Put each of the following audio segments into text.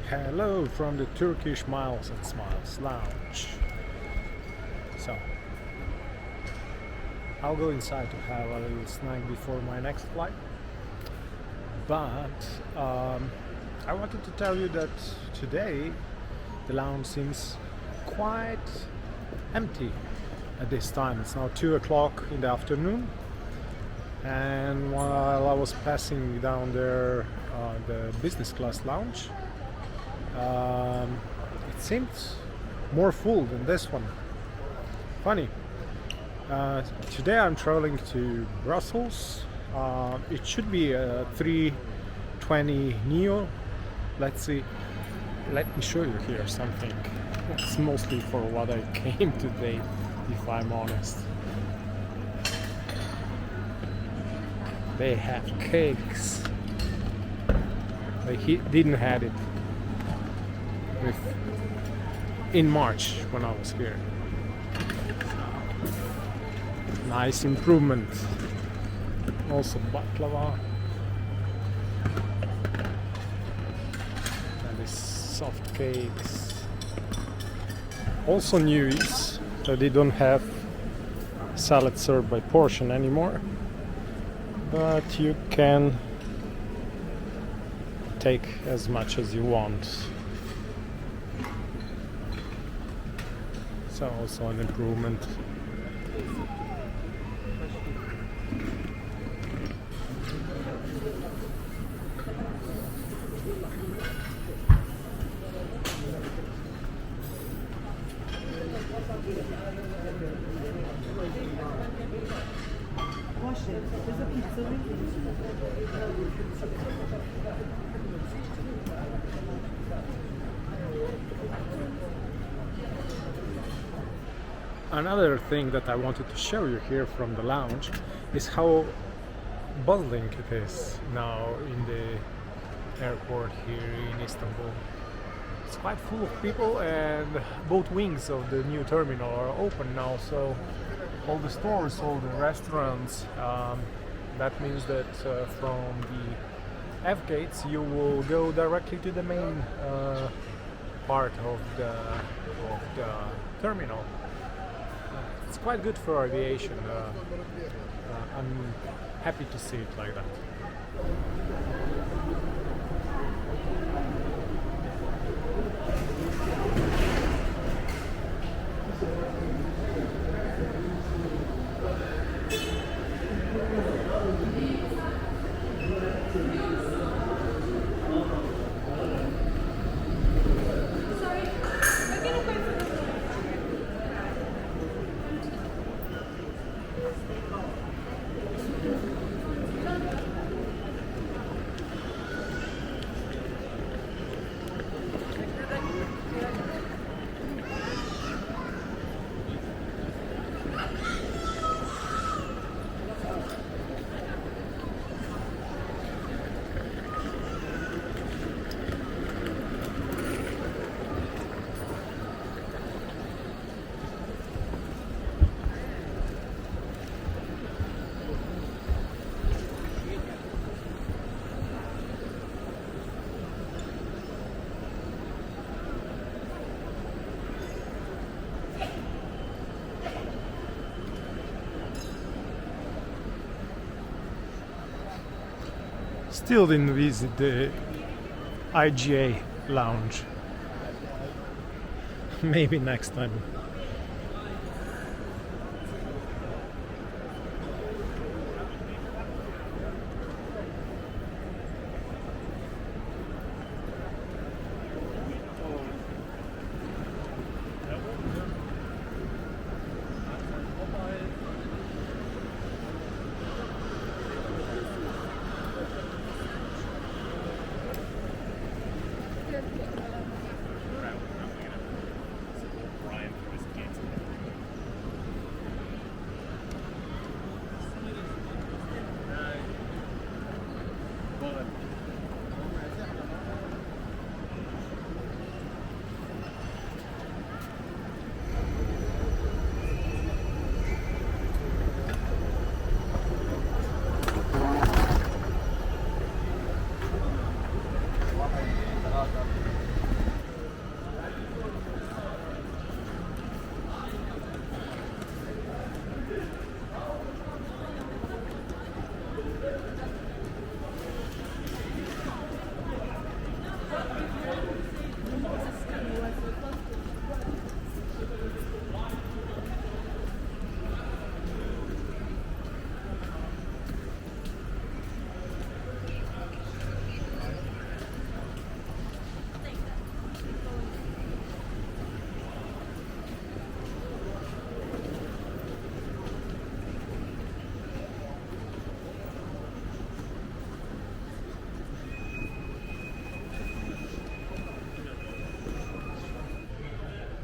Hello from the Turkish Miles and Smiles Lounge. So, I'll go inside to have a little snack before my next flight. But I wanted to tell you that today the lounge seems quite empty at this time. It's now 2 o'clock in the afternoon, and while I was passing down there the business class lounge, it seemed more full than this one. Funny. Today I'm traveling to Brussels. It should be a A321neo. Let's see. Let me show you here something. It's mostly for what I came today, if I'm honest. They have cakes. They didn't have it in March when I was here. Nice improvement. Also baklava and these soft cakes. Also news that they don't have salad served by portion anymore, but you can take as much as you want. So also an improvement. Another thing that I wanted to show you here from the lounge is how bustling it is now in the airport here in Istanbul. It's quite full of people, and both wings of the new terminal are open now, so all the stores, all the restaurants, that means that from the F gates you will go directly to the main part of the terminal. It's quite good for aviation. I'm happy to see it like that. Still didn't visit the IGA lounge. Maybe next time.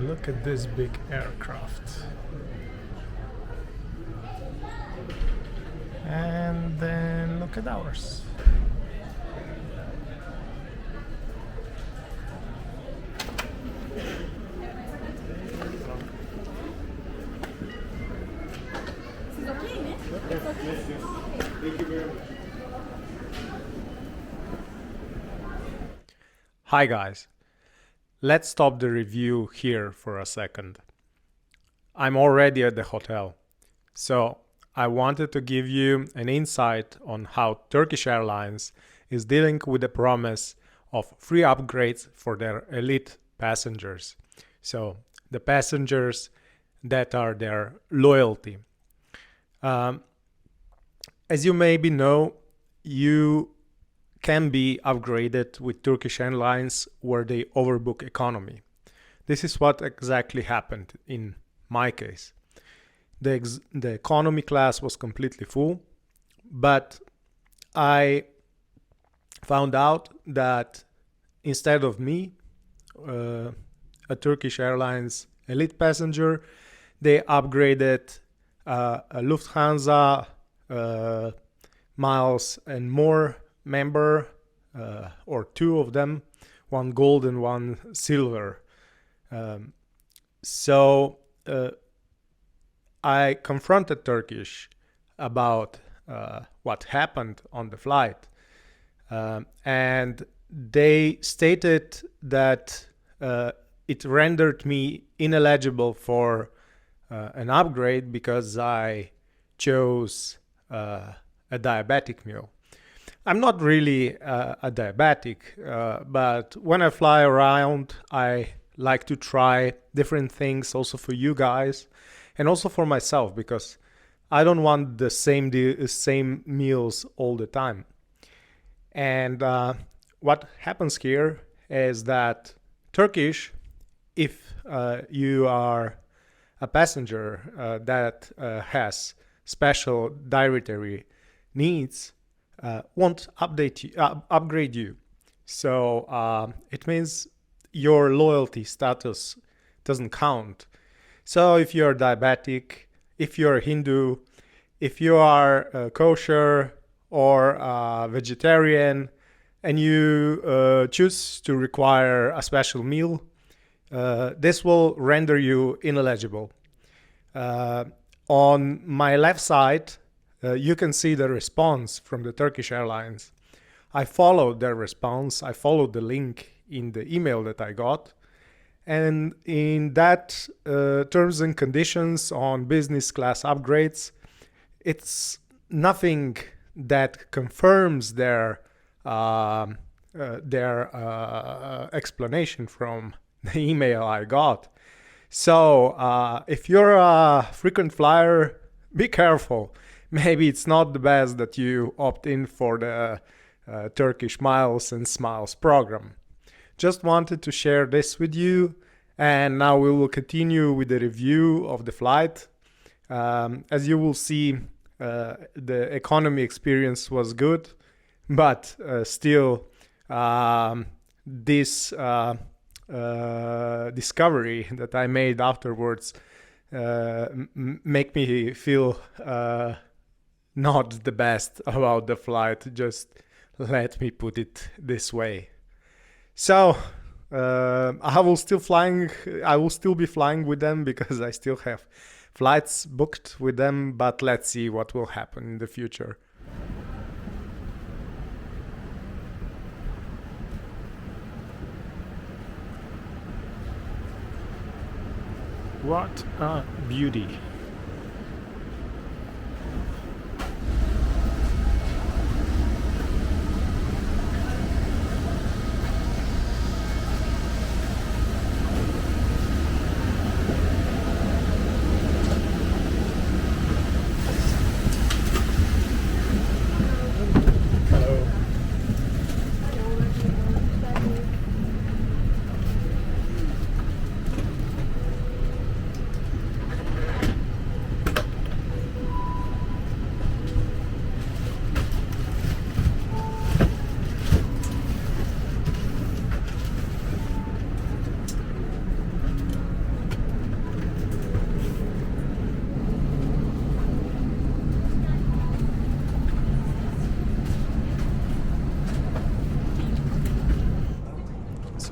Look at this big aircraft. And then look at ours. Thank you very much. Hi guys. Let's stop the review here for a second. I'm already at the hotel, so I wanted to give you an insight on how Turkish Airlines is dealing with the promise of free upgrades for their elite passengers. So the passengers that are their loyalty. As you maybe know, you can be upgraded with Turkish Airlines where they overbook economy. This is what exactly happened in my case. The economy class was completely full, but I found out that instead of me, a Turkish Airlines elite passenger, they upgraded a Lufthansa miles and more member, or two of them, one gold and one silver. So I confronted Turkish about what happened on the flight, and they stated that it rendered me ineligible for an upgrade because I chose a diabetic meal. I'm not really a diabetic, but when I fly around, I like to try different things also for you guys and also for myself, because I don't want the same meals all the time. And what happens here is that Turkish, if you are a passenger that has special dietary needs, won't upgrade you. So it means your loyalty status doesn't count. So if you're diabetic, if you're Hindu, if you are kosher or vegetarian, and you choose to require a special meal, this will render you ineligible. On my left side, you can see the response from the Turkish Airlines. I followed their response. I followed the link in the email that I got. And in that terms and conditions on business class upgrades, it's nothing that confirms their explanation from the email I got. So if you're a frequent flyer, be careful. Maybe it's not the best that you opt in for the Turkish Miles and Smiles program. Just wanted to share this with you, and now we will continue with the review of the flight. As you will see, the economy experience was good, but still this discovery that I made afterwards make me feel not the best about the flight. Just let me put it this way. So I will still be flying with them because I still have flights booked with them, but let's see what will happen in the future. What a beauty.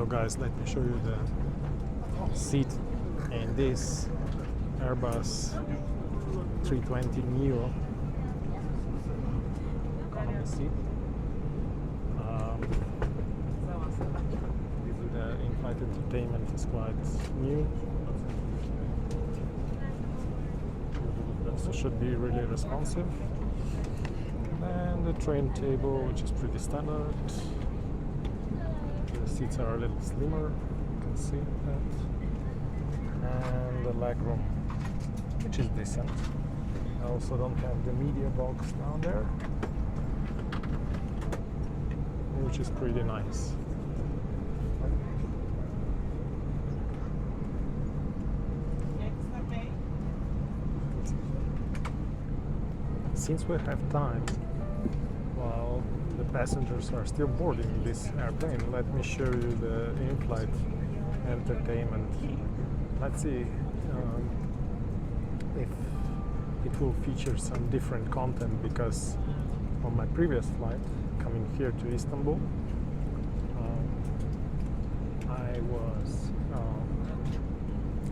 So guys, let me show you the seat in this Airbus A320neo economy seat. The in-flight entertainment is quite new, so should be really responsive. And the train table, which is pretty standard. The seats are a little slimmer, you can see that. And the legroom, which is decent. I also don't have the media box down there, which is pretty nice. Since we have time, while the passengers are still boarding this airplane, let me show you the in-flight entertainment. Let's see if it will feature some different content, because on my previous flight coming here to Istanbul, I was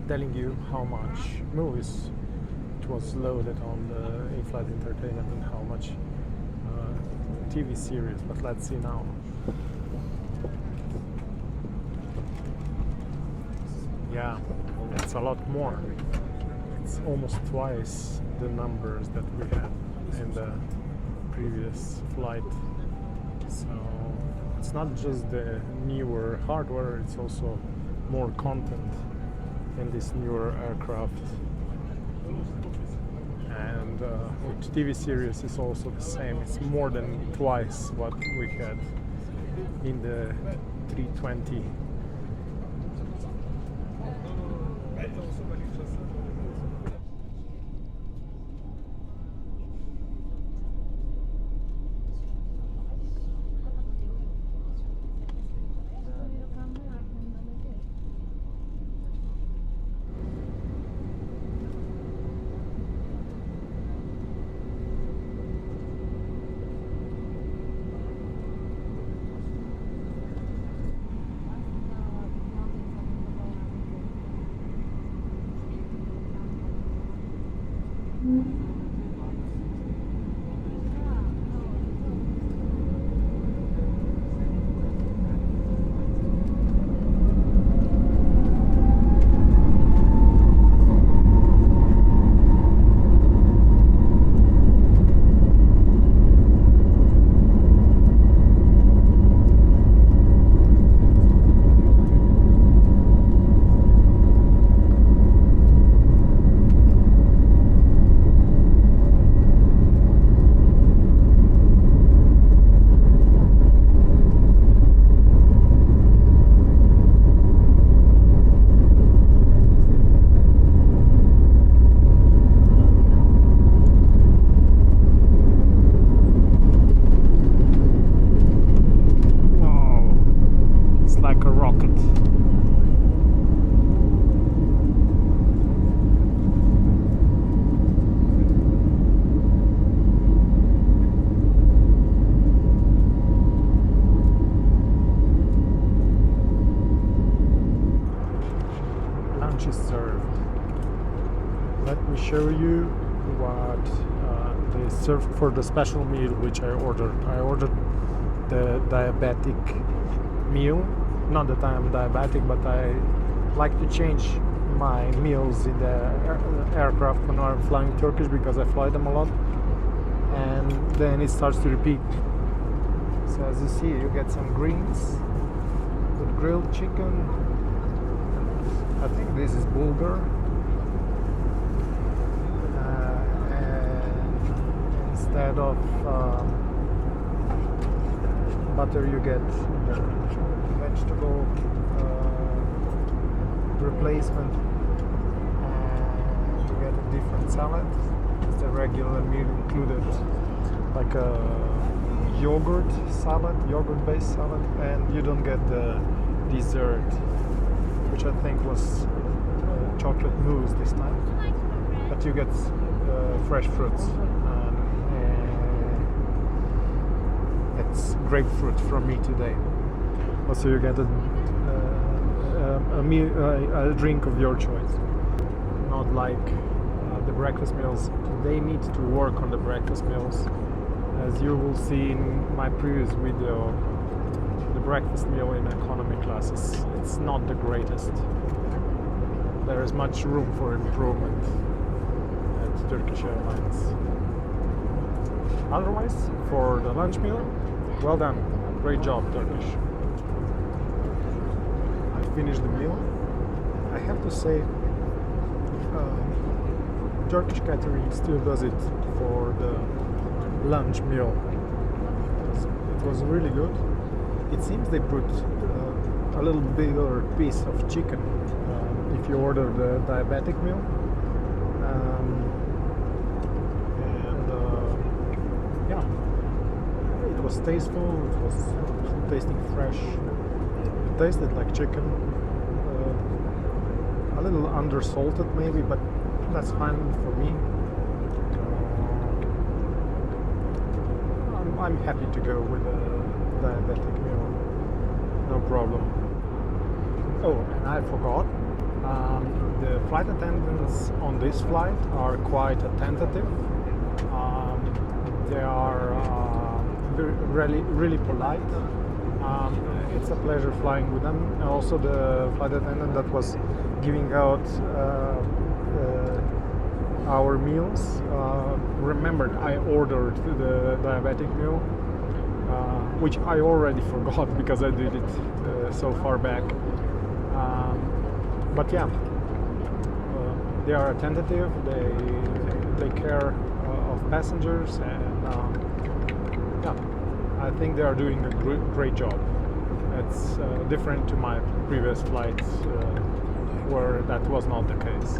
telling you how much movies was loaded on the in-flight entertainment and how much TV series, but let's see now. Yeah, it's a lot more. It's almost twice the numbers that we had in the previous flight. So it's not just the newer hardware, it's also more content in this newer aircraft. And with TV series is also the same. It's more than twice what we had in the 320. Is served. Let me show you what they served for the special meal which I ordered. I ordered the diabetic meal. Not that I am diabetic, but I like to change my meals in the aircraft when I'm flying Turkish, because I fly them a lot, and then it starts to repeat. So as you see, you get some greens with grilled chicken. I think this is bulgur, and instead of butter you get the vegetable replacement, and you get a different salad. It's the regular meal included, like a yogurt-based salad, and you don't get the dessert, which I think was chocolate mousse this time, but you get fresh fruits. It's grapefruit from me today. Also, you get a a drink of your choice. Not like the breakfast meals. They need to work on the breakfast meals. As you will see in my previous video, the breakfast meal in economy classes, it's not the greatest. There is much room for improvement at Turkish Airlines. Otherwise, for the lunch meal, well done. Great job, Turkish. I finished the meal. I have to say, Turkish catering still does it for the lunch meal. It was really good. It seems they put a little bigger piece of chicken if you order the diabetic meal. Yeah, it was tasteful. It was tasting fresh. It tasted like chicken. A little undersalted maybe, but that's fine for me. I'm happy to go with a diabetic meal, no problem. Oh, and I forgot, the flight attendants on this flight are quite attentive. They are really polite. It's a pleasure flying with them. And also the flight attendant that was giving out our meals remembered I ordered the diabetic meal, which I already forgot because I did it so far back. But yeah, they are attentive. They care of passengers, and yeah, I think they are doing a great job. It's different to my previous flights where that was not the case.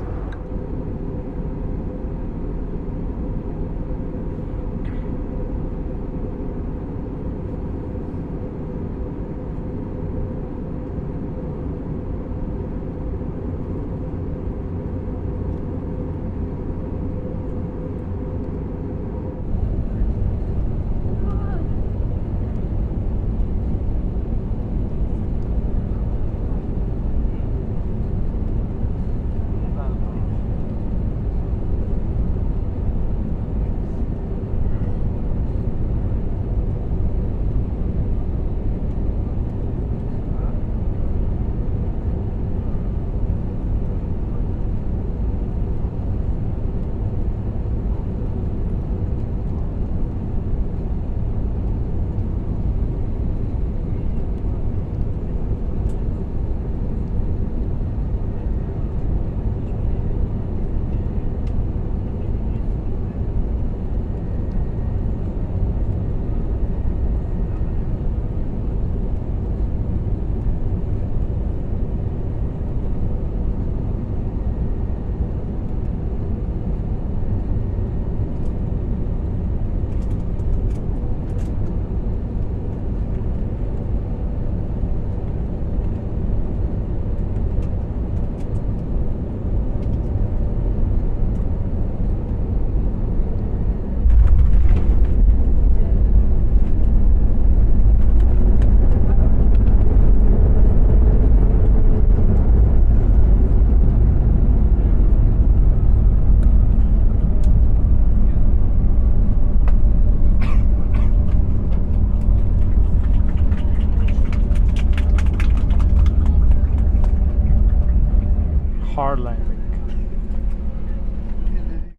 Hard landing.